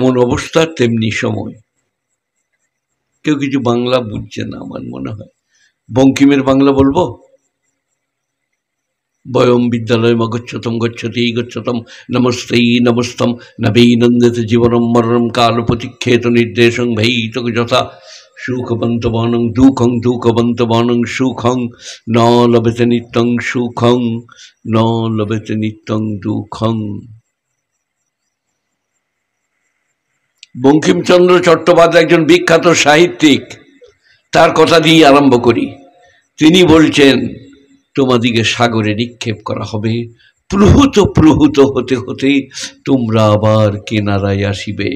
যেমন অবস্থা তেমনি সময়। কেউ কিছু বাংলা বুঝছে না আমার মনে হয়। বঙ্কিমের বাংলা বলবো? বয়ম বিদ্যালয় গচ্ছতম গচ্ছতি গচ্ছতম নমস্তেই নমস্তম নবীনন্দিত জীবনম মরণম কাল প্রতীক্ষেত নির্দেশং ভৈত যথা সুখবন্তবনং দুঃখং দুঃখবন্তবনং সুখং ন লভেতে নিত্যং সুখং ন লভেতে নিত্যং দুঃখং। বঙ্কিমচন্দ্র চট্টোপাধ্যায় একজন বিখ্যাত সাহিত্যিক, তার কথা দিয়ে আরম্ভ করি। তিনি বলছেন, তোমাদিকে সাগরে নিক্ষেপ করা হবে, প্রহূত প্রহূত হতে হতে তোমরা আবার কিনারায় আসিবে,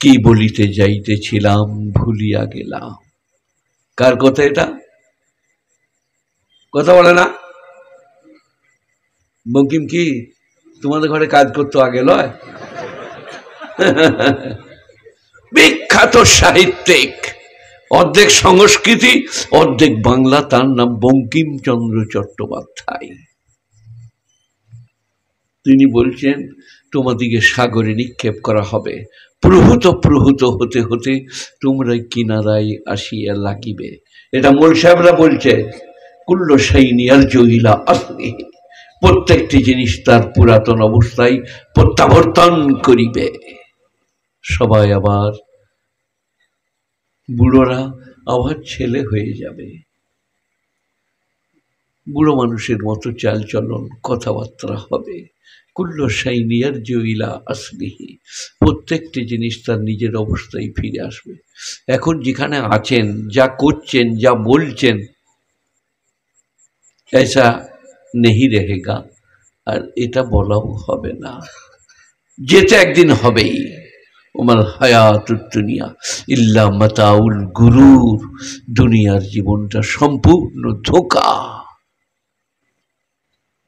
কি বলিতে যাইতেছিলাম ভুলিয়া গেলাম। কার কথা এটা? কথা বলে না? বঙ্কিম কি তোমাদের ঘরে কাজ করতো আগে লয়? বিখ্যাত সাহিত্যিক, অর্ধেক সংস্কৃতি অর্ধেক বাংলা, তার নাম বঙ্কিমচন্দ্র চট্টোপাধ্যায়। তিনি বলছেন, তোমাদিকে সাগরে নিক্ষেপ করা হবে, প্রহূত প্রহূত হতে হতে তোমরা কিনারায় আসিয়া লাগিবে। এটা মোল সাহেবরা বলছে, কুল্ল শাইনি আর জহিলা আসলি, প্রত্যেকটি জিনিস তার পুরাতন অবস্থায় প্রত্যাবর্তন করিবে। সবাই আবার, বুড়োরা আবার ছেলে হয়ে যাবে, বুড়ো মানুষের মতো চালচলন কথাবার্তা হবে। কুল্ল শাইনিয়ার জইলা আসলিহি, প্রত্যেকটি জিনিস তার নিজের অবস্থায় ফিরে আসবে। এখন যেখানে আছেন, যা করছেন, যা বলছেন, ऐसा नहीं रहेगा, আর এটা বলাও হবে না, যেতে একদিন হবেই। ওমাল হায়াতুদ দুনিয়া ইল্লা মাতাউল গুরুর, দুনিয়ার জীবনটা সম্পূর্ণ ধোঁকা।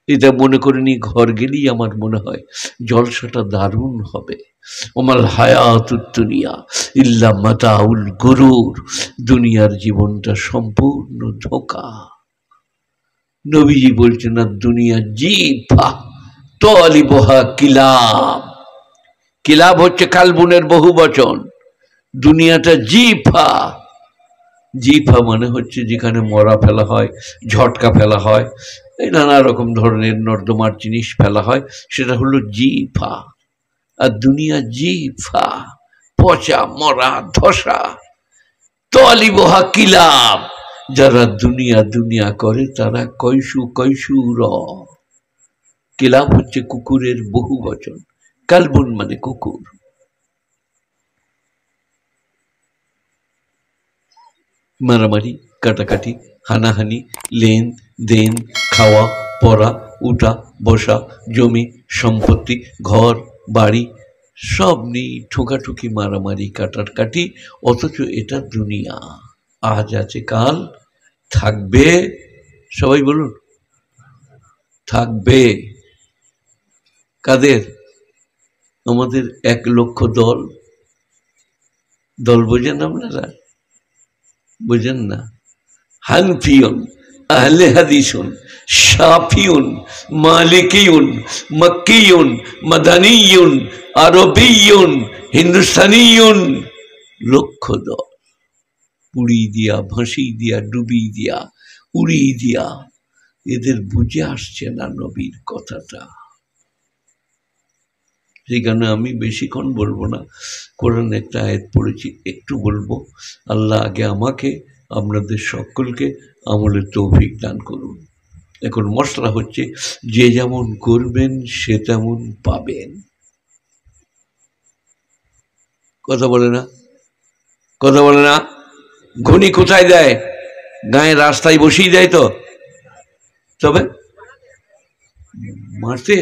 এটা মনে করিনি, ঘর গেলেই আমার মনে হয় জলসাটা দারুণ হবে। ওমাল হায়াতুদ দুনিয়া ইল্লা মাতাউল গুরুর, দুনিয়ার জীবনটা সম্পূর্ণ ধোঁকা। নবীজি বলছেন, না দুনিয়া জিফা তলিবহা কিলাব, কিলাব হচ্ছে কালবুনের বহু বচন। দুনিয়াটা জিফা, জিফা মানে হচ্ছে যেখানে মরা ফেলা হয়, ঝটকা ফেলা হয়, এই নানা রকম ধরনের নর্দমার জিনিস ফেলা হয়, সেটা হলো জিফা। আর দুনিয়া জিফা, পচা মরা ধসা। তলিবহা কিলাব, যারা দুনিয়া দুনিয়া করে তারা কৈশু কৈশুর। কিলাব হচ্ছে কুকুরের বহু বচন, কালবুন মানে কুকুর। মারামারি, কাটাকাটি, হানাহানি, লেন দেন, খাওয়া পড়া, উঠা বসা, জমি সম্পত্তি, ঘর বাড়ি, সব নিয়ে ঠোকাঠুকি, মারামারি, কাটাকাটি। অথচ এটা দুনিয়া, আজ আছে কাল থাকবে। সবাই বলুন থাকবে। কাদের? আমাদের 1 লক্ষ দল। দল বোঝেন আপনারা? বোঝেন না? হানফিয়ন, আহলে হাদিসুন, শাফিউন, মালিকিউন, মক্কিউন, মাদানিউন, আরবিউন, হিন্দুস্তানিউন, লক্ষ দল। পুড়িয়ে দিয়া, ভাসিয়ে দিয়া, ডুবিয়ে দিয়া, উড়িয়ে দিয়া, এদের বুঝে আসছে না নবীর কথাটা। সেখানে আমি বেশিক্ষণ বলবো না, কোরআন একটা আয়াত পড়েছি, একটু বলবো। আল্লাহ আগে আমাকে, আপনাদের সকলকে আমলের তৌফিক দান করুন। এখন মশলা হচ্ছে, যে যেমন করবেন সে তেমন পাবেন। কথা বলে না? কথা বলে না? ঘুনি কোথায় দেয়? গায়ে রাস্তায় বসিয়ে দেয় তো। তবে মারতে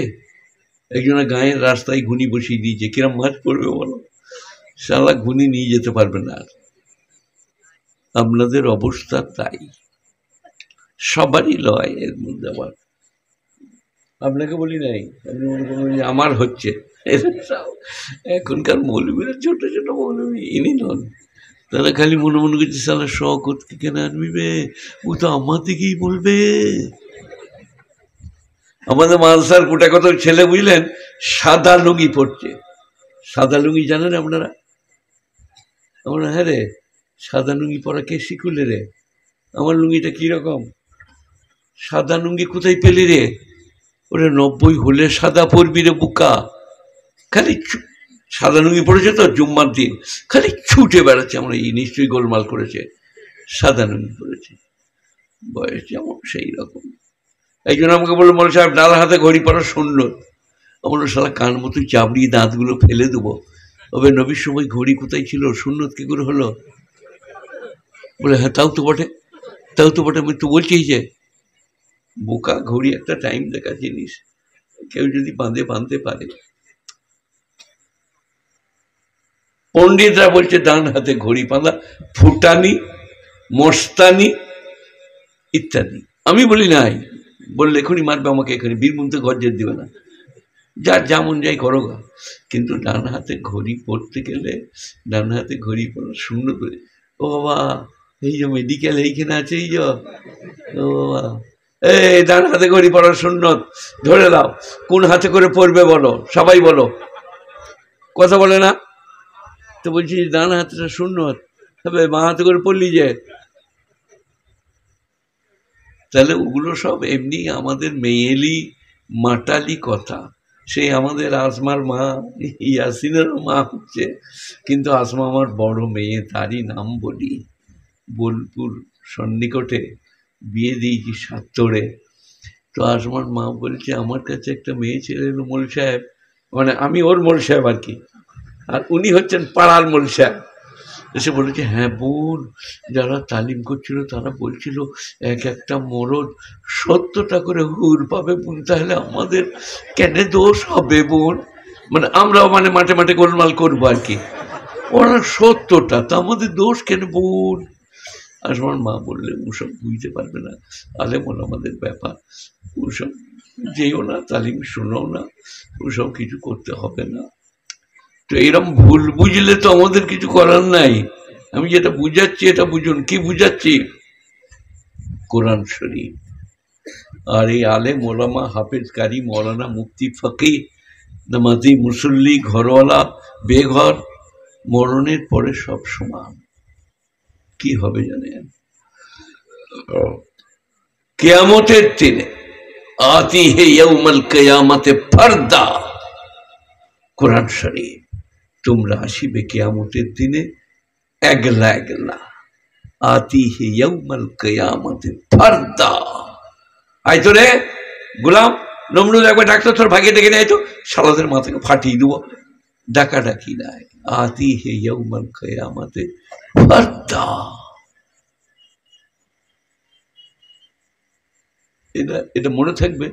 একজনের গায়ের রাস্তায় ঘুনি বসিয়ে দিয়েছে, কিরম মাছ পড়বে বলো? সারা ঘুনি নিয়ে যেতে পারবে না। আপনাদের অবস্থা তাই, সবারই লয়। এর মধ্যে আবার আপনাকে বলি নাই, আপনি মনে করবেন যে আমার হচ্ছে। এখনকার মৌলবীরা ছোট ছোট মৌলবী, ইনি নন, তারা খালি মনে মনে করছে সালা শওকতকে কেন আনবিবে, ও তো আমার দিকেই বলবে। আমাদের মালসার গোটা কত ছেলে বুঝলেন, সাদা লুঙ্গি পড়ছে। সাদা লুঙ্গি জানেন আপনারা? আমার হ্যাঁ রে, সাদা লুঙ্গি পরা কে শিখুলে রে? আমার লুঙ্গিটা কীরকম? সাদা লুঙ্গি কোথায় পেলি রে? ওরে 90 হলে সাদা পরবি রে বুকা। খালি সাদা লুঙ্গি পড়েছে তো জুম্মার দিন, খালি ছুটে বেড়াচ্ছে। আমরা এই নিশ্চয়ই গোলমাল করেছে, সাদা লুঙ্গি পড়েছে। বয়স যেমন সেই রকম। একজন আমাকে বললো, মৌলানা সাহেব ডান হাতে ঘড়ি পরা সুন্নত। আমার শালা কান মতো চাবড়ি দাঁতগুলো ফেলে দেবো। তবে নবীর সময় ঘড়ি কোথায় ছিল, সুন্নত কি করে হলো? বলে হ্যাঁ তাও তো বটে, তাও তো বটে, আমি তো বলছি যে বোকা, ঘড়ি একটা টাইম দেখা জিনিস, কেউ যদি বাঁধতে পারে। পণ্ডিতরা বলছে ডান হাতে ঘড়ি বাঁধা ফুটানি, মস্তানি ইত্যাদি। আমি বলি নাই, বললে এখনই মারবে আমাকে, এখানে বীরমুন্তে ঘর যেতে দেবে না, যার যেমন যাই করো গা। কিন্তু ডান হাতে ঘড়ি পড়তে গেলে ডান হাতে ঘড়ি পড়া শূন্য করে। ও বাবা, এই যে মেডিকেল এইখানে আছে, এই যে ও বাবা, এই ডান হাতে ঘড়ি পড়ার সুন্নত ধরে দাও। কোন হাতে করে পড়বে বলো, সবাই বলো, কথা বলে না তো। বলছি ডান হাতটা সুন্নত, তবে বাঁ হাতে করে পড়লি যে। তাহলে ওগুলো সব এমনি আমাদের মেয়েলি মাটালি কথা। সেই আমাদের আসমার মা, ইয়াসিনেরও মা হচ্ছে, কিন্তু আসমা আমার বড় মেয়ে, তারই নাম বলি। বোলপুর সন্নিকটে বিয়ে দিয়েছি সাত্তরে। তো আসমার মা বলছে আমার কাছে একটা মেয়ে ছেলে এলো মোল সাহেব, মানে আমি ওর মোল সাহেব আর কি, আর উনি হচ্ছেন পাড়ার মোল সাহেব। এসে বলেছে হ্যাঁ বোন, যারা তালিম করছিল তারা বলছিল এক একটা মরদ 70টা করে হুর পাবে বোন, তাহলে আমাদের কেন দোষ হবে বোন? মানে আমরাও মানে মাঠে মাঠে গোলমাল করবো আর কি। ওরা 70টা, তা আমাদের দোষ কেন বোন? আর আমার মা বললে ওসব বুঝতে পারবে না, আলেম আমাদের ব্যাপার, ওসব যেও না, তালিম শোনাও না, ওসব কিছু করতে হবে না। তো এরকম ভুল বুঝলে তো আমাদের কিছু করার নাই। আমি যেটা বুঝাচ্ছি এটা বুঝুন। কি বুঝাচ্ছি? কোরআন শরীফ। আর এই আলেম ওলামা, হাফেজ, কারি, মৌলানা, মুফতি, ফকি, নামাজি, মুসল্লি, ঘরওয়ালা, বেঘর, মরণের পরে সব সমান। কি হবে জানেন? কিয়ামতের দিনে আতি হে ইয়াউমাল কিয়ামতে ফারদা, কোরআন শরীফ, তোমরা আসিবে কিয়ামতের দিনে একলা একলা। আতি হে ইয়াউমাল কিয়ামতে ফারদা। আয় তো রে গোলাম, নমরুদ একবার ডাক্তার তোর ভাগে ডেকে নেয় তো, শালাদের মাথাকে ফাটিয়ে দেবো। ডাকাডাকি নাই, আতি হে ইয়াউমাল কিয়ামতে ফারদা। এটা মনে থাকবে,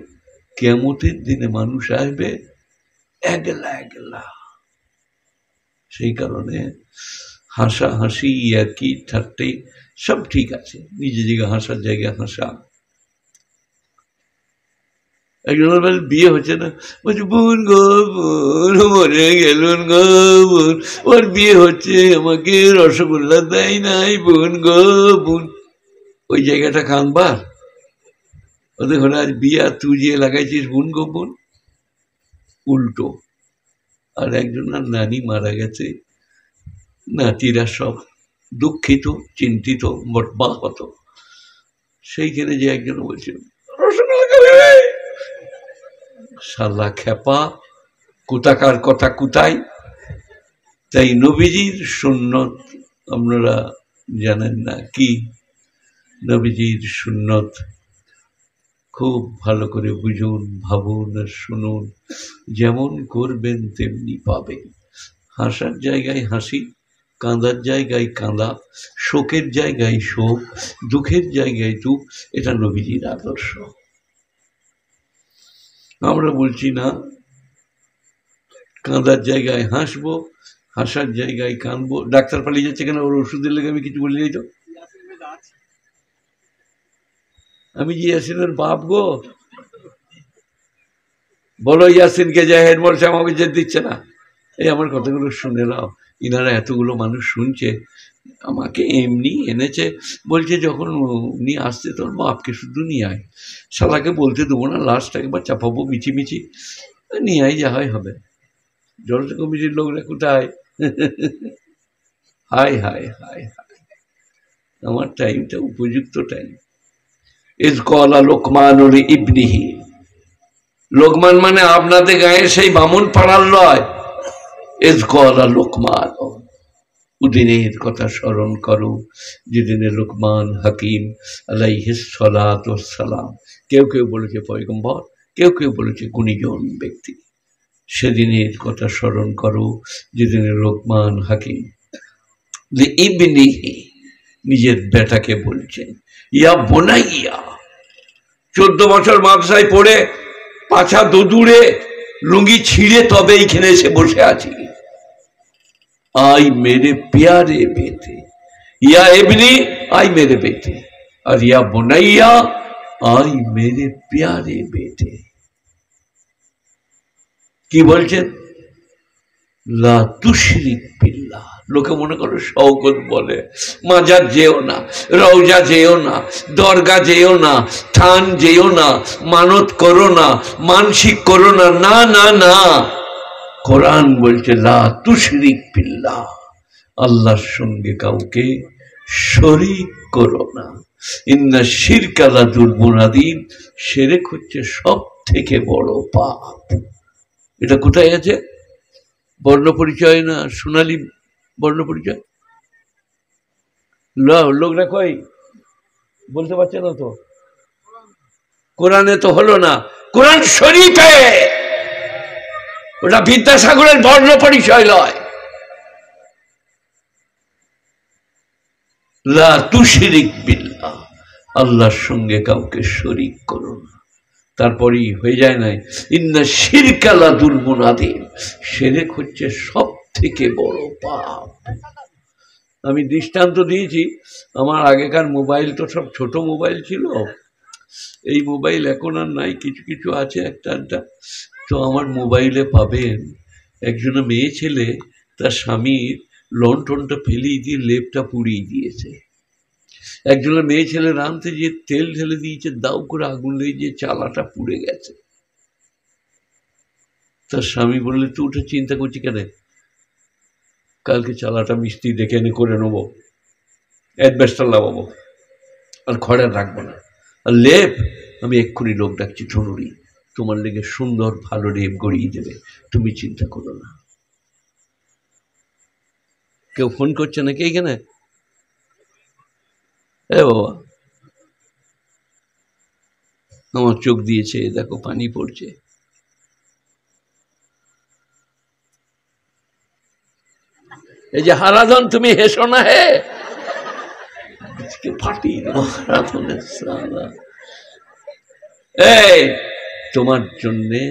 কিয়ামতের দিনে মানুষ আসবে একলা একলা। সেই কারণে হাসা হাসি আর কি ঠাট্টাই সব ঠিক আছে, নিজে জায়গায় হাসার জায়গায় হাসা। একজনের বেলা বিয়ে হচ্ছে না, বলছে বোন গো বোন, মরে গেলুন গো বোন, ওর বিয়ে হচ্ছে, আমাকে রসগোল্লা দেয় নাই বোন গো বোন। ওই জায়গাটা কাঁদবার, ওদের ঘরে আজ বিয়ে, আর তুই যে লাগাইছিস বোন গো বোন, উল্টো। আর একজনের নানি মারা গেছে, নাতিরা সব দুঃখিত, চিন্তিত, মর্মাহত। সেইখানে যে একজন বলছে শালা খেপা, কোথাকার কথা কোথায়। তাই নবীজির সুন্নত আপনারা জানেন না কি? নবীজির সুন্নত খুব ভালো করে বুঝুন, ভাবুন আর শুনুন, যেমন করবেন তেমনি পাবেন। হাসার জায়গায় হাসি, কাঁদার জায়গায় কাঁদা, শোকের জায়গায় শোক, দুঃখের জায়গায় দুঃখ, এটা নবীজির আদর্শ। আমরা বলছি না কাঁদার জায়গায় হাসবো, হাসার জায়গায় কাঁদবো। ডাক্তার পালিয়ে যাচ্ছে কেন? ওর ওষুধের লেগে আমি কিছু বলি নাই তো। আমি যে ইয়াসিনের বাপ গো, বলো ইয়াসিনকে যে হেডমোল সাহেব আমাকে যেতে দিচ্ছে না। এই আমার কথাগুলো শুনে নাও, ইনারা এতগুলো মানুষ শুনছে। আমাকে এমনি এনেছে, বলছে যখন উনি আসছে তোর বাপকে শুধু নিয়ে আয়, শালাকে বলতে দেবো না, লাস্ট একবার চাপাবো মিছিমিছি, নিয়ে আয়, যা হয় হবে। জলসা কমিটির লোকরা কোথায়? হায় হায় হায় হায়, আমার টাইমটা উপযুক্ত টাইম। ইজ ক্বালা লুকমান লিইবনিহি, লোকমান মানে আপনাদের গায়ে সেই বামুন পাড়ার লয়। ইজ ক্বালা লুকমান, উদিনের কথা স্মরণ করো যেদিনে লুকমান হাকিম আলাইহিস সালাতু ওয়াস সালাম, কেউ কেউ বলেছে পয়গম্বর, কেউ কেউ বলেছে গুণীজন ব্যক্তি, সেদিনের কথা স্মরণ করো যেদিনে লুকমান হাকিম লিইবনিহি, নিজের বেটাকে বলছেন, ইয়া বুনাইয়া, 14 বছর মাদ্রাসায় পড়ে পাছা দুদুরে লুঙ্গি ছিঁড়ে তবে এইখানে এসে বসে আছি। आई मेरे प्यारे बेटे, या इब्नी आई मेरे बेटे, और या बुनैया आई मेरे प्यारे बेटे। কি বলছেন? লা তুশরিক বিল্লাহ। লোকে মনে করো শওকত বলে, মাজার যেও না, রওজা যেও না, দরগা যেও না, থান যেও না, মানত করো না, মানসিক করো না। না না না, কোরআন বলছে লা তুশরিক বিল্লাহ, আল্লাহর সঙ্গে কাউকে শরীক করো না। ইন্না শিরকা লাযুলমুন আযীম, শিরক হচ্ছে সব থেকে বড় পাপ। এটা কোথায় আছে? বর্ণ পরিচয় না সোনালী বর্ণ পরিচয়? লোকরা কই বলতে পারছে না তো, কোরআনে তো হলো না, কোরআন শরীফে। ওটা বিদ্যাসাগরের বর্ণ পরিচয় লয়। লা তুশরিক বিল্লাহ, আল্লাহর সঙ্গে কাউকে শরীক করো না। তারপরেই হয়ে যায় নাই, ইন্না শিরকা লাযুলমুন আযীম, শিরক হচ্ছে সব থেকে বড় পাপ। আমি দৃষ্টান্ত দিয়েছি, আমার আগেকার মোবাইল তো সব ছোট মোবাইল ছিল, এই মোবাইল এখন আর নাই, কিছু কিছু আছে একটা একটা। তো আমার মোবাইলে পাবেন একজনের মেয়ে ছেলে তার স্বামীর লন্ঠনটা ফেলিয়ে দিয়ে লেপটা পুড়িয়ে দিয়েছে। একজনের মেয়ে ছেলে রাঁধতে গিয়ে তেল ঢেলে দিয়েছে, দাউ করে আগুন লেগে গিয়ে চালাটা পুড়ে গেছে। তার স্বামী বললে, তুই ওটা চিন্তা করছি কেন, কালকে চালাটা মিস্ত্রি দেখে এনে করে নেবো, অ্যাডভেস্টার লাগাবো, আর খড়ের রাখবো না। আর লেপ, আমি এক্ষুনি লোক ডাকছি, ঠুনুরি তোমার লেগে সুন্দর ভালো লেপ গড়িয়ে দেবে, তুমি চিন্তা করো না। কেউ ফোন করছে নাকি এইখানে? এ বাবা, আমার চোখ দিয়েছে, দেখো পানি পড়ছে। এই যে হারাধন, তুমি হেসো না হে, ফাটিয়ে দেবো হারাধনের সালা। এই তোমার জন্যে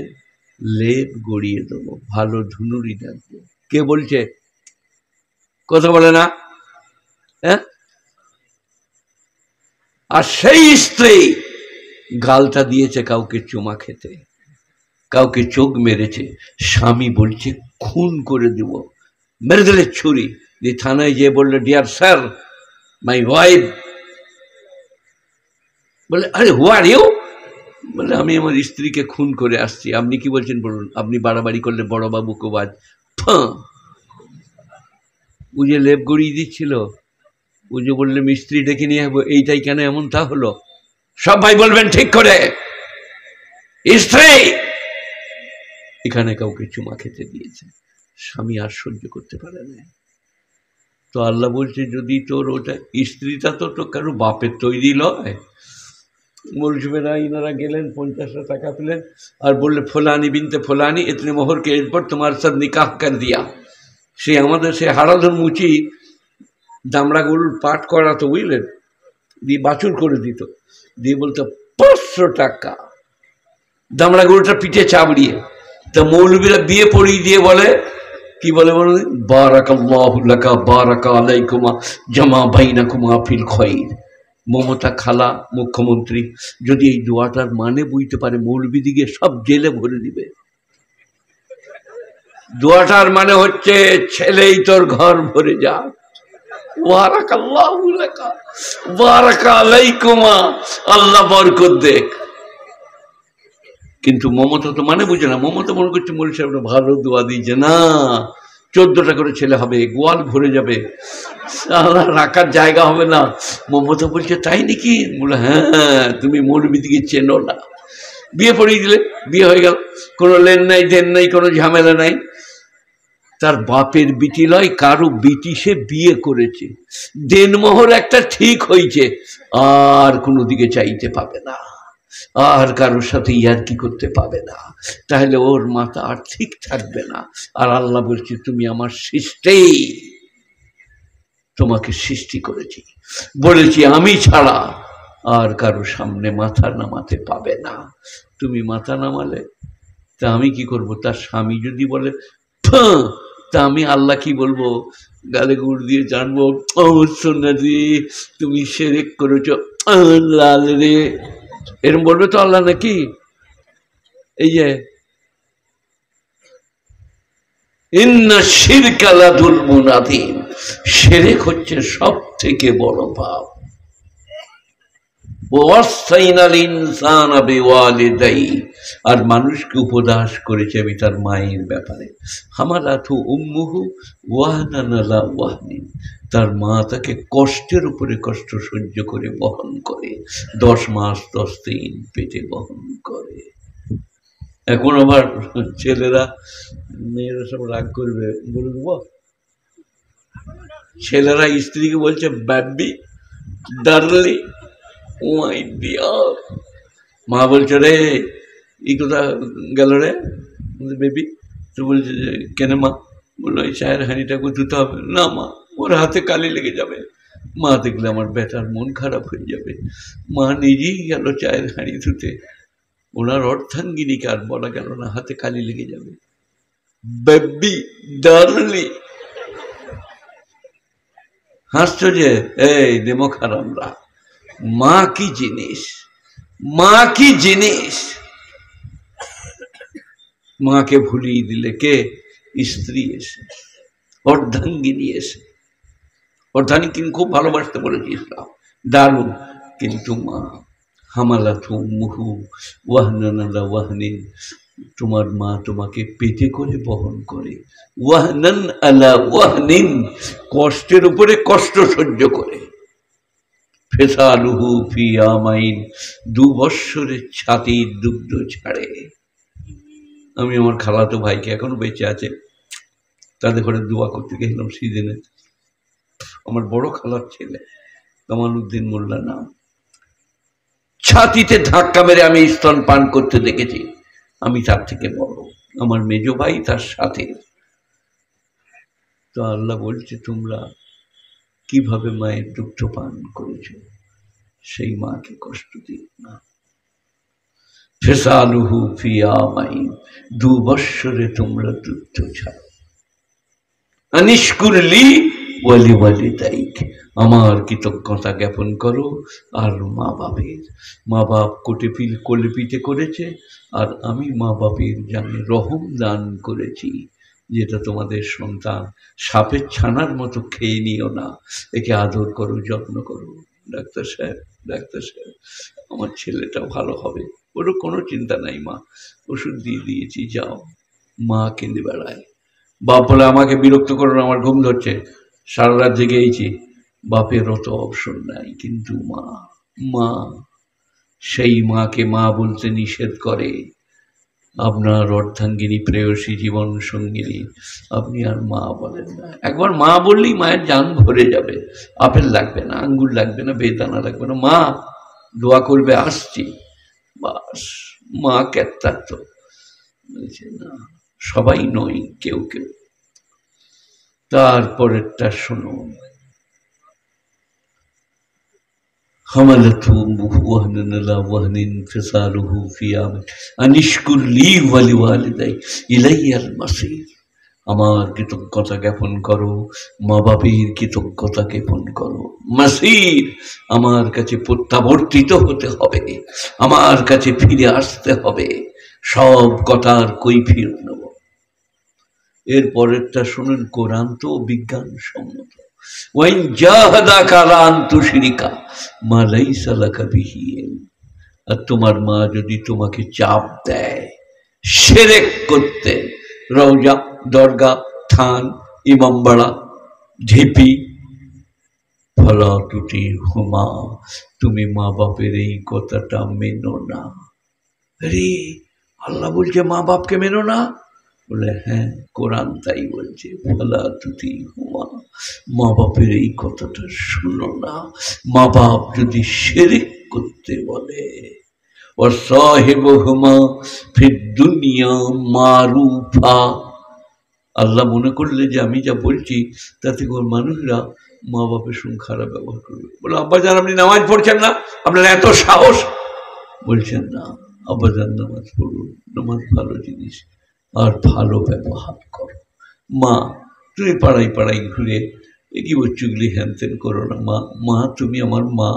লেপ গড়িয়ে দেবো, ভালো ধুনুরি ডাকবো। কে বলছে? কথা বলে না, হ্যাঁ? আর সেই স্ত্রী গালটা দিয়েছে কাউকে চুমা খেতে, কাউকে চোখ মেরেছে, স্বামী বলছে খুন করে দেব, মেরে দিলে ছুরি দিয়ে। থানায় গিয়ে বললো, ডিয়ার স্যার, মাই ওয়াইফ। বলে, আরে হু আর ইউ? বলে, আমি আমার স্ত্রীকে খুন করে আসছি। আপনি কি বলছেন বলুন, আপনি বাড়াবাড়ি করলে বড় বাবু কোবাজ। ও যে লেপ গড়িয়ে দিচ্ছিল, ও যে বললে মিস্ত্রি ডেকে নিয়ে আসবো, এইটাই কেন এমন তা হলো? সব ভাই বলবেন ঠিক করে, স্ত্রী এখানে কাউকে চুমা খেতে দিয়েছে, স্বামী আর সহ্য করতে পারে না। তো আল্লাহ বলছে, যদি তোর ওটা স্ত্রীটা তো কারো বাপের তৈরি লয়। মৌলভীরা ইনারা গেলেন, 50 টাকা পেলেন, আর বললে ফলানি বিনতে ফলানি ইতনে মোহরকে এরপর তোমার সাথ নিকাহ কর দিয়া। সে আমাদের সে হারাধন মুচি দামড়া গরুর পাট করাতো, বুঝলেন, দিয়ে বাছুর করে দিত, দিয়ে বলতো 500 টাকা, দামড়া গরুটা পিঠে চাবড়িয়ে। তা মৌলভীরা বিয়ে পড়িয়ে দিয়ে বলে, কি বলে বলো, বারাকাল্লাহু লাকা বারাকা আলাইকুমা জামা বাইনাকুমা ফিল খায়র। মমতা খালা মুখ্যমন্ত্রী যদি এই দোয়াটার মানে বুঝতে পারে, মৌলবীদিকে সব জেলে ভরে দিবে। দোয়াটার মানে হচ্ছে, ছেলেই তোর ঘর ভরে যা, বারাকাল্লাহু লাকা বারাকা আলাইকুমা, আল্লাহ বরকত দেখ। কিন্তু মমতা তো মানে বুঝে না, মমতা মনে করছে মৌলভী সাহেবরা ভালো দোয়া দিয়েছে। না, 14টা করে ছেলে হবে, গোয়াল ভরে যাবে, আল্লাহ রাখার জায়গা হবে না। মমতা বলছে তাই নাকি? বলে হ্যাঁ, তুমি মৌলবীদিকে চেনো না। বিয়ে পড়িয়ে দিলে, বিয়ে হয়ে গেল, কোনো লেন নাই দেন নাই, কোনো ঝামেলা নাই। তার বাপের বিটি লয়, কারো বিটি সে বিয়ে করেছে, দেনমোহর একটা ঠিক হয়েছে, আর কোনো দিকে চাইতে পাবে না, আর কারোর সাথে ইয়ার্কি করতে পাবে না, তাহলে ওর মাথা আর ঠিক থাকবে না। আর আল্লাহ বলছে তুমি আমার সৃষ্টি, তোমাকে সৃষ্টি করেছি, বলেছি আমি ছাড়া আর কারো সামনে মাথা নামাতে পাবে না। তুমি মাথা নামালে তা আমি কি করব? তার স্বামী যদি বলে তা আমি আল্লাহ কি বলবো? গালে গুড় দিয়ে জানবো, ও সোনা রে তুমি শিরক করেছো, লাল রে, এরকম বলবে তো আল্লাহ নাকি? এই যে ইন্না শিরকা লাযুলমুন আযীম, শিরক হচ্ছে সব থেকে বড় পাপ। ওয়াসাইনাল ইনসানা বিওয়ালিদাইহি, আর মানুষকে উপদেশ করেছে আমি তার মায়ের ব্যাপারে। হামালাতহু উম্মুহু ওয়াহনান আলা ওয়াহনিন, তার মা তাকে কষ্টের উপরে কষ্ট সহ্য করে বহন করে, 10 মাস 10 দিন পেটে বহন করে। এখন আবার ছেলেরা, মেয়েরা সব রাগ করবে, বলে দেবো, ছেলেরা স্ত্রীকে বলছে baby, darling, oh my dear. মা বলছে রে এই কোথা গেল রে বেবি? তো বলছে যে কেন মা? বললো এই চায়ের হাঁড়িটাকে ধুতে হবে না মা, ওর হাতে কালি লেগে যাবে। মা দেখলে আমার বেটার মন খারাপ হয়ে যাবে। মা নিজেই গেল চায়ের হাঁড়ি ধুতে, ওনার অর্ধাঙ্গিনীকে আর বলা গেল না হাতে কালি লেগে যাবে। বেবি ডার্লিং, হাসছো যে? এই দেমো খারামরা, মা কি জিনিস, মা কি জিনিস। মাকে ভুলিয়ে দিলে কে? স্ত্রী এসে, অর্ধাঙ্গিনী এসে। অর্ধাঙ্গিনী খুব ভালোবাসতে বলেছি ইসলাম, দারুণ। কিন্তু মা, হামালাতহু উম্মুহু ওয়াহনান আলা ওয়াহনিন, তোমার মা তোমাকে পেটে করে বহন করে, ওয়াহনান আলা ওয়াহনিন, কষ্টের উপরে কষ্ট সহ্য করে। ফিসালুহু ফি আমাইন, 2 বৎসরের ছাতির দুগ্ধ ছাড়ে। আমি আমার খালাতো ভাইকে, এখনো বেঁচে আছে, তাদের ঘরে দোয়া করতে গেছিলাম সিজনে। আমার বড় খালার ছেলে কামালউদ্দিন মোল্লা নাম, ছাতিতে ধাক্কা মেরে আমি স্তন পান করতে দেখেছি। আমি তার থেকে বড়, আমার মেজো ভাই তার সাথে। তো আল্লাহ বলছে তোমরা কিভাবে মায়ের দুগ্ধ পান করেছ, সেই মাকে কষ্ট দিও না। ফিসালুহু ফি আমাইন, 2 বৎসরে তোমরা দুগ্ধ ছাড়ো। আনিশকুরলি ওয়ালি ওয়ালিদাইক, আমার কৃতজ্ঞতা জ্ঞাপন করো। আর মা বাপের, মা বাপ কোলেপিতে করেছে, আর আমি মা বাপের জানে রহম দান করেছি, যেটা তোমাদের সন্তান সাপের ছানার মতো খেয়ে নিও না, একে আদর করো, যত্ন করো। ডাক্তার সাহেব, ডাক্তার সাহেব, আমার ছেলেটা ভালো হবে, ওরও কোনো চিন্তা নাই মা, ওষুধ দিয়ে দিয়েছি, যাও। মা কেঁদে বেড়ায়। বাপ বলে আমাকে বিরক্ত করো না, আমার ঘুম ধরছে, সারা রাত জেগেছি। বাপের অত অপশন নাই। কিন্তু মা, মা, সেই মাকে মা বলতে নিষেধ করে আপনার অর্ধাঙ্গিনী, প্রেয়সী, জীবন সঙ্গিনী, আপনি আর মা বলেন না। একবার মা বললেই মায়ের জান ভরে যাবে, আপেল লাগবে না, আঙ্গুর লাগবে না, বেদানা লাগবে না, মা দোয়া করবে আসছি, বাস। মা কেত্তার্থ বলছে না, সবাই নই, কেউ কেউ। তারপরেরটা শোনো, হামালাতহু উম্মুহু ওয়াহনান আলা ওয়াহনিন ফিসালুহু ফি আমাইন আনিশকুর লি ওয়া লিওয়ালিদাইক ইলাইয়াল মাসির, আমার কৃতজ্ঞতা জ্ঞাপন করো, মা বাপের কৃতজ্ঞতা জ্ঞাপন করো। মাসির, আমার কাছে প্রত্যাবর্তিত হতে হবে, আমার কাছে ফিরে আসতে হবে, সব কথার কৈফিয়ত নেব। এর পরেরটা শুনুন, কোরআন তো বিজ্ঞান সম্মত। ওয়াইন জাহাদাকা আলা আন তুশরিকা মা লাইসা লাকা বিহি ইলম, আর তোমার মা যদি তোমাকে চাপ দেয় শিরক করতে, রওজা, দরগা, থান, ইমামবাড়া, ঢিপি, ফালা তুতিহুমা, তুমি মা বাপের এই কথাটা মেনো না। আরে আল্লাহ বলছে মা বাপকে মেনো না? বলে হ্যাঁ, কোরআন তাই বলছে, ফালা তুতিহুমা, মা বাপের এই কথাটা শুনো না। মা বাপ যদি শিরক করতে বলে, ওয়াসাহিবুহুমা ফিদ দুনিয়া মারুফা, আল্লাহ মনে করলে যে আমি যা বলছি তাতে করে মানুষরা মা বাপের সঙ্গে খারাপ ব্যবহার করবে। বলে আব্বাজান আপনি নামাজ পড়ছেন না, আপনার এত সাহস? বলছেন না আব্বাজান নামাজ পড়ুন, নামাজ ভালো জিনিস, আর ভালো ব্যবহার করো। মা তুমি পাড়ায় পাড়ায় ঘুরে কি বচ্চুগুলি হ্যানত্যান করো না। মা মা তুমি আমার মা,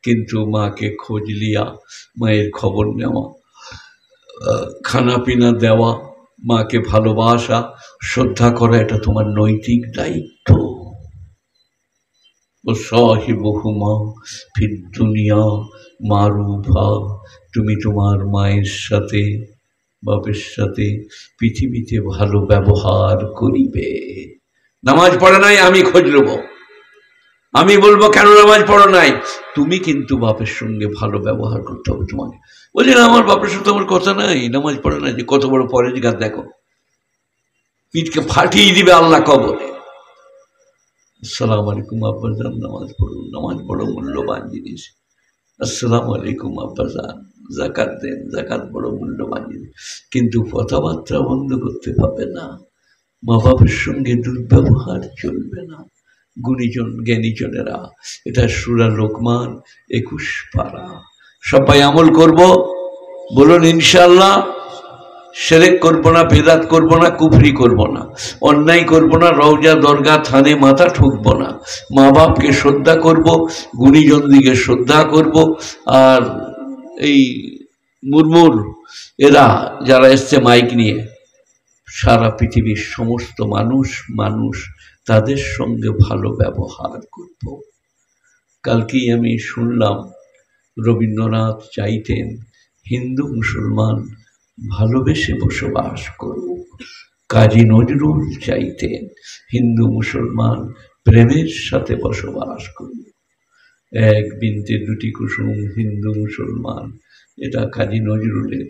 কিন্তু মাকে খোঁজ লিয়া, মায়ের খবর নেওয়া, খানা পিনা দেওয়া, মাকে ভালোবাসা শ্রদ্ধা করা, এটা তোমার নৈতিক দায়িত্ব। ওয়াসাহিবুহুমা ফিদ দুনিয়া মারুফা, তুমি তোমার মায়ের সাথে বাপের সাথে পৃথিবীতে ভালো ব্যবহার করিবে। নামাজ পড়ে নাই আমি খোঁজ নেব, আমি বলবো কেন নামাজ পড়ো নাই, তুমি কিন্তু বাপের সঙ্গে ভালো ব্যবহার করতে হবে তোমাকে। বলছি না আমার বাপের সাথে আমার কথা নাই, নামাজ পড়ে নাই, যে কত বড় পরেজগার দেখো, পিঠকে ফাটিয়ে দিবে আল্লাহ কবরে। আসসালামু আলাইকুম আব্বাজান নামাজ পড়ুন, নামাজ বড় মূল্যবান জিনিস। আসসালামু আলাইকুম আব্বাজান যাকাত দেন, যাকাত বড় মূল্যবান জিনিস। কিন্তু কথাবার্তা বন্ধ করতে পারবে না, মা বাপের সঙ্গে দুর্ব্যবহার চলবে না। গুণীজন জ্ঞানীজনেরা, এটা সূরা লোকমান 21 পারা। সবাই আমল করব, বলুন ইনশাআল্লাহ। শিরক করব না, বেদাত করব না, কুফরি করব না, অন্যায় করব না, রওজা দরগা থানে মাথা ঠুকব না, মা বাপকে শ্রদ্ধা করব, গুণীজনদিকে শ্রদ্ধা করব। আর এই মুরমুর এরা যারা এসছে মাইক নিয়ে, সারা পৃথিবীর সমস্ত মানুষ তাদের সঙ্গে ভালো ব্যবহার করব। কালকেই আমি শুনলাম রবীন্দ্রনাথ চাইতেন হিন্দু মুসলমান ভালোবেসে বসবাস করুক, কাজী নজরুল চাইতেন হিন্দু মুসলমান প্রেমের সাথে বসবাস করুক। এক বিনতে দুটি কুসুম হিন্দু মুসলমান, এটা কাজী নজরুলের।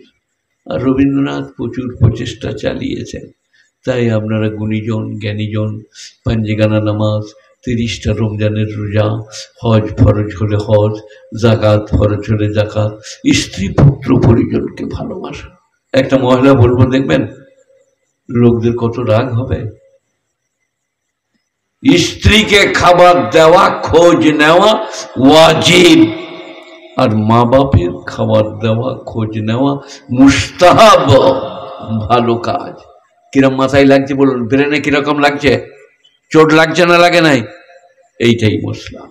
আর রবীন্দ্রনাথ প্রচুর প্রচেষ্টা চালিয়েছেন। তাই আপনারা গুণীজন জ্ঞানীজন পাঞ্জেগানা নামাজ, 30টা রমজানের রোজা, হজ ফরজ হলে হজ, জাকাত ফরজ হলে জাকাত, স্ত্রী পুত্র পরিজনকে ভালোবাসা। একটা মহিলা বলবো দেখবেন লোকদের কত রাগ হবে। স্ত্রীকে খাবার দেওয়া, খোঁজ নেওয়া ওয়াজিব, আর মা বাপের খাবার দেওয়া খোঁজ নেওয়া মুস্তাহাব, ভালো কাজ। কিরম মাথায় লাগছে বলুন, ব্রেনে কিরকম লাগছে, চোট লাগছে না লাগে নাই? এইটাই মশলা।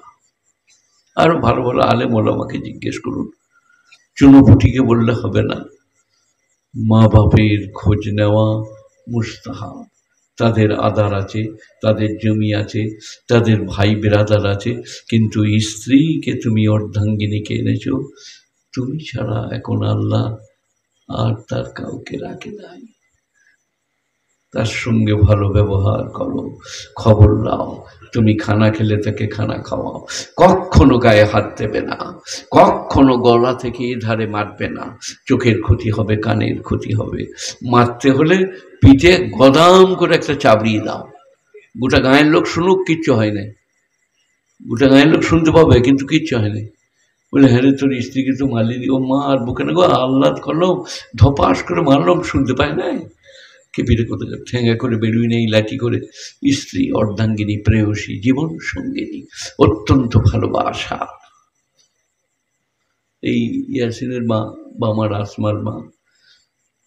আরো ভালো ভালো আলেম ওলামাকে জিজ্ঞেস করুন, চুনোপুটিকে বললে হবে না। মা বাপের খোঁজ নেওয়া মুস্তাহাব, তাদের আদার আছে, তাদের জমি আছে, তাদের ভাই বেরাদার আছে, কিন্তু স্ত্রীকে তুমি অর্ধাঙ্গিনীকে এনেছো, তুমি ছাড়া এখন আল্লাহ আর তার কাউকে রাখে নাই। তার সঙ্গে ভালো ব্যবহার করো, খবর নাও, তুমি খানা খেলে তাকে খানা খাওয়াও, কখনো গায়ে হাত দেবে না, কখনো গলা থেকে ধারে মারবে না, চোখের ক্ষতি হবে, কানের ক্ষতি হবে। মারতে হলে পিঠে গদাম করে একটা চাবড়িয়ে দাও, গোটা গায়ের লোক শুনুক, কিচ্ছু হয় নাই, গোটা গায়ের লোক শুনতে পাবে কিন্তু কিচ্ছু হয় নাই। বলে হ্যাঁ রে তোর স্ত্রীকে তো মারলি, ও মা আর বুকে না গো আহ্লাদ করলাম, ধপাস করে মারলাম, শুনতে পায় নাই, কে পিঠে কোথায় ঠেঙ্গা করে বেরোই নেই, লাঠি করে। স্ত্রী অর্ধাঙ্গিনী, প্রেয়সী, জীবন সঙ্গিনী, অত্যন্ত ভালোবাসা। এই ইয়াসিনের মা বা আমার আসমার মা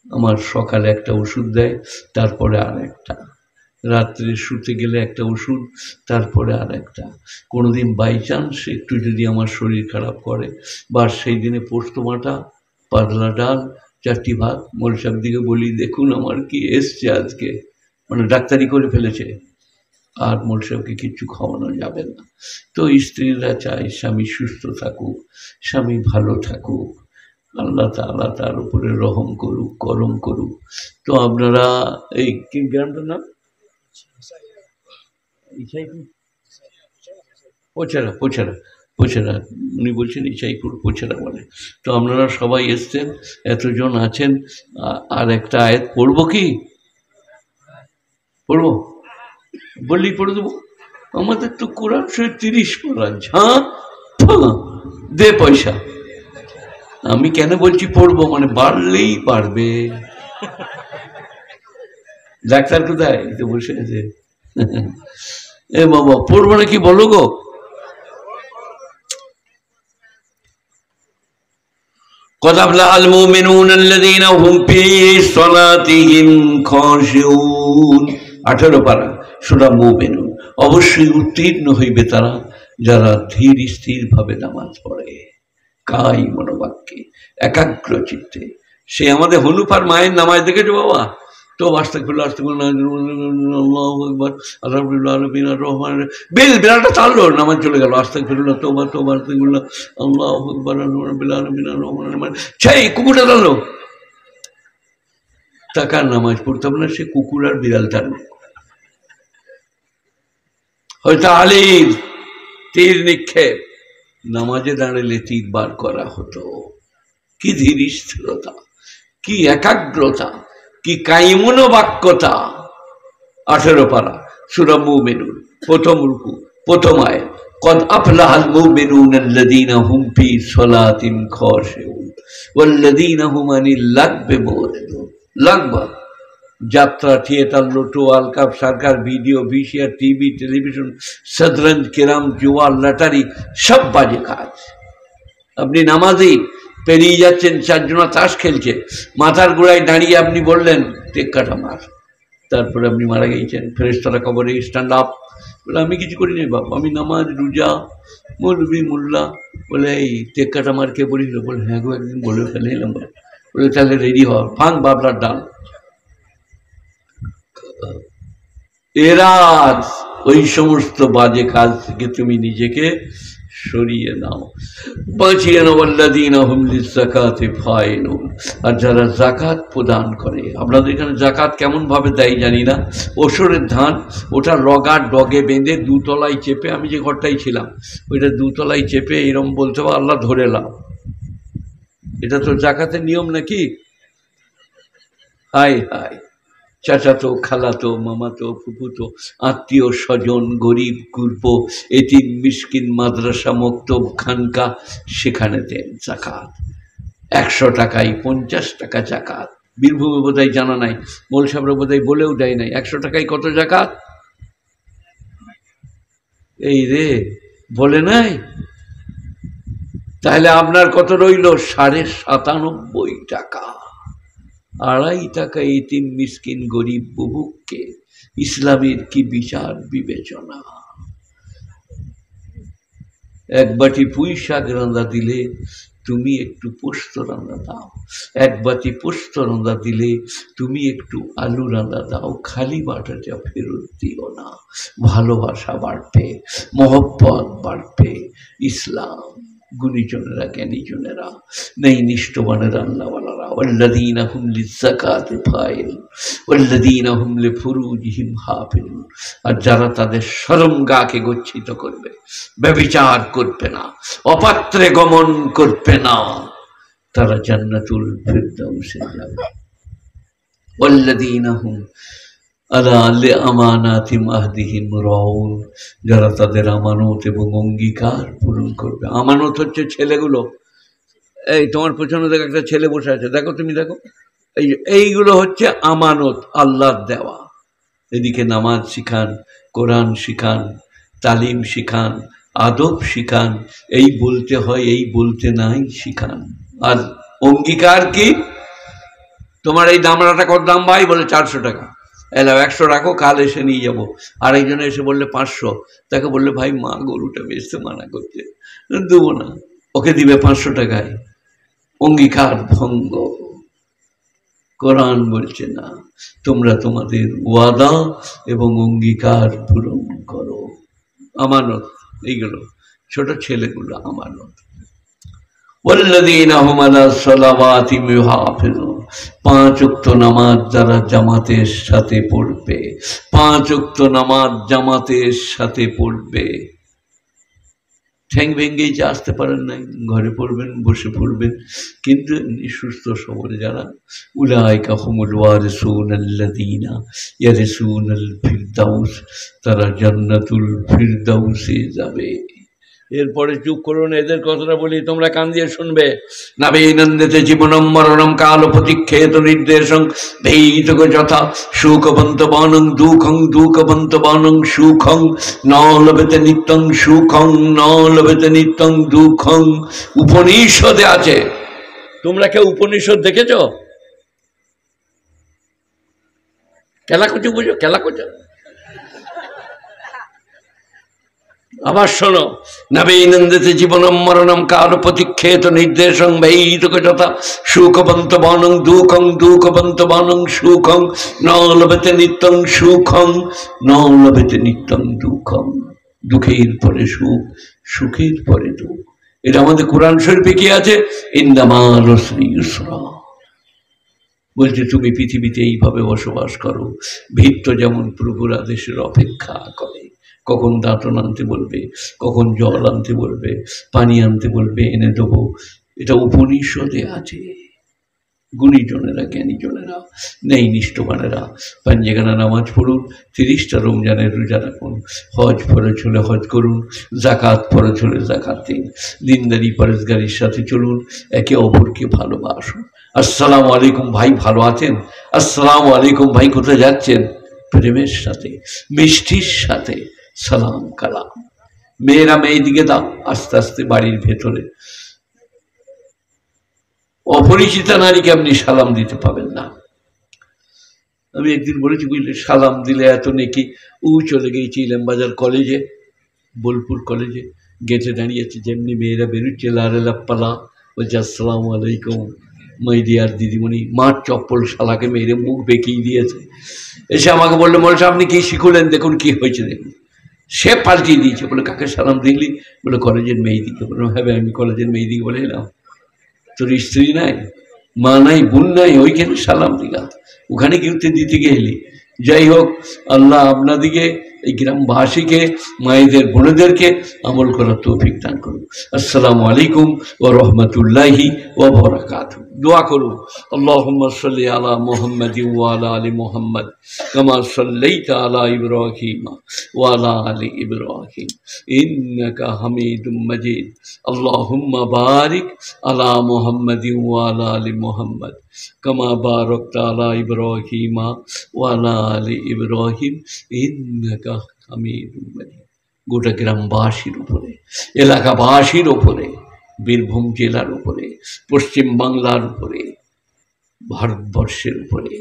আমার সকালে একটা ওষুধ দেয়, তারপরে আর একটা, রাত্রে শুতে গেলে একটা ওষুধ, তারপরে আর একটা। কোনোদিন বাই চান্স একটু যদি আমার শরীর খারাপ করে, বা সেই দিনে পোস্ত মাটা, পাতলা ডাল, 4টি ভাত, মোলসার দিকে বলি দেখুন আমার কি এসছে আজকে, মানে ডাক্তারি করে ফেলেছে, আর মোলসাবকে কিচ্ছু খাওয়ানো যাবে না। তো স্ত্রীরা চায় স্বামী সুস্থ থাকুক, স্বামী ভালো থাকুক, আল্লাহ তাআলা তার উপরে রহম করুক, করম করুক। তো আপনারা এই কি গ্রামটার নাম পোছেরা পোছেরা পোছেরা, উনি বলছেন ইচাইপুর পোছেরা বলে। তো আপনারা সবাই এসছেন, এতজন আছেন, আর একটা আয়াত পড়বো কি? পড়বো? বললেই পড়ে দেবো। আমাদের তো কোরআন শরীফ 30 পড়া, ঝাঁ দে পয়সা। আমি কেন বলছি পড়বো, মানে বাড়লেই পারবে। ডাক্তার কোথায়? তো বসে আছে। এ বাবা পড়বো নাকি বলো গো? قد أفلح المؤمنون الذين هم في صلاتهم خاشعون। 18 পারা সূরা মুমিনুন। অবশ্যই উত্তীর্ণ হইবে তারা যারা ধীর স্থির ভাবে নামাজ পড়ে, কাই মনোবাক্যে, একাগ্র চিত্তে। সে আমাদের হনুফার মায়ের নামাজ দেখেছো বাবা? তো আস্তাগফিরুল্লাহ আস্তাগফিরুল্লাহ আল্লাহু আকবার আলহামদুলিল্লাহ রাব্বিল রহমান বেল বেলাটা চাললো, নামাজ চলে গেল। আস্তাগফিরুল্লাহ তওবা তওবা আস্তাগফিরুল্লাহ আল্লাহু আকবার রাব্বিল রহমান, সেই কুকুরটা টানলো। টাকার নামাজ পড়তাম না, সে কুকুর আর বিড়াল টানলো। হয়তো আলীর তীর নিক্ষেপ, নামাজে দাঁড়ালে তীর বার করা হতো। কি ধীর স্থিরতা, কি একাগ্রতা, কি কাইমুন বাক্যতা। 18 পারা সূরা মুমিনুন, প্রথম রুকু, প্রথম আয়াত। قد أفلح المؤمنون الذين هم في صلاتهم خاشعون والذين هم عن اللغو معرضون। লাগবা যাত্রা, থিয়েটার, লোটো, ওয়ার্ল্ড কাপ, সরকার, ভিডিও, ভিসিআর, টিভি, টেলিভিশন, শতরঞ্জ, ক্যারাম, জুয়া, লটারি, সব বাজে কাজ। আপনি নামাজি পেরিয়ে যাচ্ছেন, 4 জনা তাস খেলছে, মাথার গোড়ায় দাঁড়িয়ে আপনি বললেন টেক্কাটা মার, তারপরে আপনি মারা গিয়েছেন। ফেরেশতারা কবরে স্ট্যান্ড আপ বলে আমি কিছু করিনি বাবা, আমি নামাজ রোজা মৌলবি মোল্লা। বলে এই টেক্কাটা মার কে বলিল? বলে হ্যাঁ গো একদিন বলে ফেলে এলাম। বলে তাহলে রেডি হওয়া, ফান বাবলার ডাল। এরা ওই সমস্ত বাজে কাজ থেকে তুমি নিজেকে সরিয়ে নাও, বাঁচিয়ে নাও। আল্লাযীনা হুম লিয-যাকাতি ফাইলুন। আর যারা জাকাত প্রদান করে, আপনাদের এখানে জাকাত কেমন ভাবে দেয় জানি না, ওসরের ধান, ওটা রগার ডগে বেঁধে দুতলায় চেপে, আমি যে ঘরটাই ছিলাম ওইটা দুতলায় চেপে এরম বলতে হবে আল্লাহ ধরে লাও। এটা তো জাকাতের নিয়ম নাকি? হায় হায়, চাচাতো, খালাতো, মামাতো, ফুফুতো, আত্মীয় স্বজন, গরিব গুরব, এতিম মিসকিন, মাদ্রাসা, মক্তব, খানকা, সেখানে দেন জাকাত। 100 টাকায় 50 টাকা জাকাত। বীরভূমে বোধহয় জানা নাই, মোল সাহেবরা বোধহয় বলেও দেয় নাই। 100 টাকায় কত জাকাত? এই রে বলে নাই। তাহলে আপনার কত রইল? 97.5 টাকা। 2.5 টাকা এতিম মিসকিন গরিব বুবুককে। ইসলামের কি বিচার বিবেচনা! এক বাটি পুঁই শাক রান্না দিলে তুমি একটু পোস্ত রান্না দাও, এক বাটি পোস্ত রান্না দিলে তুমি একটু আলু রান্না দাও, খালি বাটাটা ফেরত দিও না। ভালোবাসা বাড়বে, মহব্বত বাড়বে। ইসলাম গুণীজনেরা, জ্ঞানীজনেরা, নেই নিষ্ঠবানেরা, আল্লাহওয়ালারা। ওয়াল্লাযীনা হুম লিয-যাকাতি ফাইলুন ওয়াল্লাযীনা হুম লিফুরুজিহিম হাফিজুন। আর যারা তাদের শরমগাহকে গচ্ছিত করবে, ব্যভিচার করবে না, অপাত্রে গমন করবে না, তারা জান্নাতুল ফিরদাউসে যাবে। ওয়াল্লাযীনা হুম আলা লিআমানাতিহিম আহদিহিম রাউন। যারা তাদের আমানত এবং অঙ্গীকার পূরণ করবে। আমানত হচ্ছে ছেলেগুলো। এই তোমার পেছনে দেখো একটা ছেলে বসে আছে, দেখো তুমি দেখো, এইগুলো হচ্ছে আমানত, আল্লাহর দেওয়া। এদিকে নামাজ শিখান, কোরআন শিখান, তালিম শিখান, আদব শিখান, এই বলতে হয় এই বলতে নাই শিখান। আর অঙ্গীকার কি? তোমার এই দামড়াটা কত দাম ভাই? বলে 400 টাকা। এলাও 100 রাখো, কাল এসে নিয়ে যাবো। আরেকজনে এসে বললে 500, তাকে বললে ভাই মা গরুটা বেচতে মানা করছে, দেবো না। ওকে দিবে 500 টাকায়। অঙ্গীকার ভঙ্গ। কোরআন বলছে না, তোমরা তোমাদের ওয়াদা এবং অঙ্গীকার পূরণ করো। আমানত এইগুলো, ছোট ছেলেগুলো আমানত। ওয়াল্লাযীনা হুম আলা সালাওয়াতিহিম ইউহাফিজুন। 5 ওয়াক্ত নামাজ যারা জামাতের সাথে পড়বে, 5 ওয়াক্ত নামাজ জামাতের সাথে পড়বে, ঠ্যাং ভেঙেই আসতে পারেন নাই, ঘরে পড়বেন, বসে পড়বেন, কিন্তু এমনি সুস্থ সবল যারা, উলাইকা হুমুল ওয়ারিসুন আল্লাযীনা ইয়ারিসুনাল ফিরদাউস, তারা জান্নাতুল ফিরদাউসে যাবে। এরপরে চুপ করুন, এদের কথাটা বলি, তোমরা কান দিয়ে শুনবে। নাবেনন্দেতে জীবনম মরণম কাল প্রতীক্ষেত নির্দেশং ভেইতক যথা সুখবন্ত বনং দুঃখং দুঃখবন্ত বনং সুখং ন লভেতে নিত্যং সুখং ন লভেতে নিত্যং দুঃখং। উপনিষদে আছে। তোমরা কেউ উপনিষদ দেখেছ? খেলা করছো, বুঝো খেলা করছো? আবার শোনো, নবীনন্দিতে জীবনম মরণম কাল প্রতীক্ষেত নির্দেশং ভেইতক যথা সুখবন্ত বনং দুঃখং দুঃখবন্ত বনং সুখং ন লভেতে নিত্যং সুখং ন লভেতে নিত্যং দুঃখং। দুঃখের পরে সুখ, সুখের পরে দুঃখ। এটা আমাদের কোরআন শরীফে কি আছে? ইন্নামাল উসরি ইউসরা। বলছে তুমি পৃথিবীতে এইভাবে বসবাস করো। ভৃত্য যেমন প্রভুর আদেশের অপেক্ষা করে, কখন দাঁতন আনতে বলবে, কখন জল আনতে বলবে, পানি আনতে বলবে, এনে দেবো। এটা উপনিষদে আছে। গুণীজনেরা, জ্ঞানীজনেরা, নেই নিষ্ঠবানেরা পাঞ্জেগানা নামাজ পড়ুন, 30টা রমজানের রোজা রাখুন, হজ ফরজ হলে হজ করুন, জাকাত ফরজ হলে জাকাত দিন, দিনদারি পরেশগারির সাথে চলুন, একে অপরকে ভালোবাসুন। আসসালামু আলাইকুম ভাই, ভালো আছেন? আসসালামু আলাইকুম ভাই, কোথায় যাচ্ছেন? প্রেমের সাথে, মিষ্টির সাথে সালাম কালাম। মেয়েরা মেয়ে দিকে দাও, আস্তে আস্তে বাড়ির ভেতরে। অপরিচিতা নারীকে আপনি সালাম দিতে পাবেন না। আমি একদিন বলেছি, বুঝলে, সালাম দিলে এত নেকি। চলে গিয়েছি ইলামবাজার কলেজে, বোলপুর কলেজে, গেটে দাঁড়িয়েছে, যেমনি মেয়েরা বেরোচ্ছে লারে লাপ্পালা, বলছে আসসালামু আলাইকুম মাই ডিয়ার দিদিমণি। মার চপ্পল শালাকে মেরে মুখ বেঁকিয়ে দিয়েছে। এসে আমাকে বললো, বলছে আপনি কি শিখলেন, দেখুন কি হয়েছে দেখুন। সে পাল্টিয়ে দিয়েছে, বলে কাকে সালাম দিলি? বলে কলেজের মেয়েদিকে। বললাম হ্যাঁ আমি কলেজের মেয়েদিকে বলে এলাম। তোর স্ত্রী নাই, মা নাই, বোন নাই, ওইখানে সালাম দিলাম, ওখানে কিন্তু দিতে গেলি। যাই হোক, আল্লাহ আপনাদিকে, এই গ্রামবাসীকে, মায়েদের বোনেদেরকে আমল করার তৌফিক দান করুন। আসসালামু আলাইকুম ওয়া রাহমাতুল্লাহি ওয়া বারাকাতুহু। দোয়া করুন, আল্লাহুম্মা সাল্লি আলা মুহাম্মাদিন ওয়া আলা আলি মুহাম্মাদ কামা সাল্লাইতা আলা ইব্রাহিম ওয়া আলা আলি ইব্রাহিম ইন্নাকা হামিদুম মাজিদ। আল্লাহুম্মা বারিক আলা মুহাম্মাদিন ওয়া আলা আলি মুহাম্মাদ কামা বারাকতা আলা ইব্রাহিম ওয়া আলা আলি ইব্রাহিম ইন্নাকা হামিদুম মাজিদ। গোটা গ্রামবাসীর উপরে, এলাকাবাসীর উপরে, বীরভূম জেলার উপরে, পশ্চিম বাংলার উপরে, ভারতবর্ষের উপরে,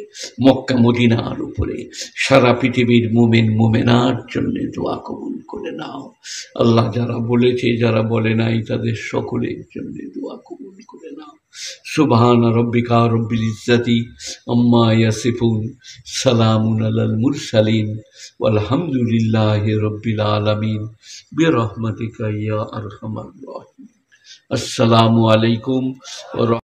মক্কা মদিনার উপরে, সারা পৃথিবীর মুমিন মুমিনার জন্য দোয়া কবুল করে নাও। আল্লাহ যারা বলেছে, যারা বলে নাই, তাদের সকলের জন্য দোয়া কবুল করে নাও। সুবহান রব্বিকা রব্বিল ইজ্জাতি আম্মা ইয়াসিফুন, সালামুন আলাল মুরসালিন, ওয়ালহামদুলিল্লাহি রব্বিল আলামিন, বিরহমাতিকা ইয়া আরহামার রাহিমিন। আসসালামু আলাইকুম ওয়া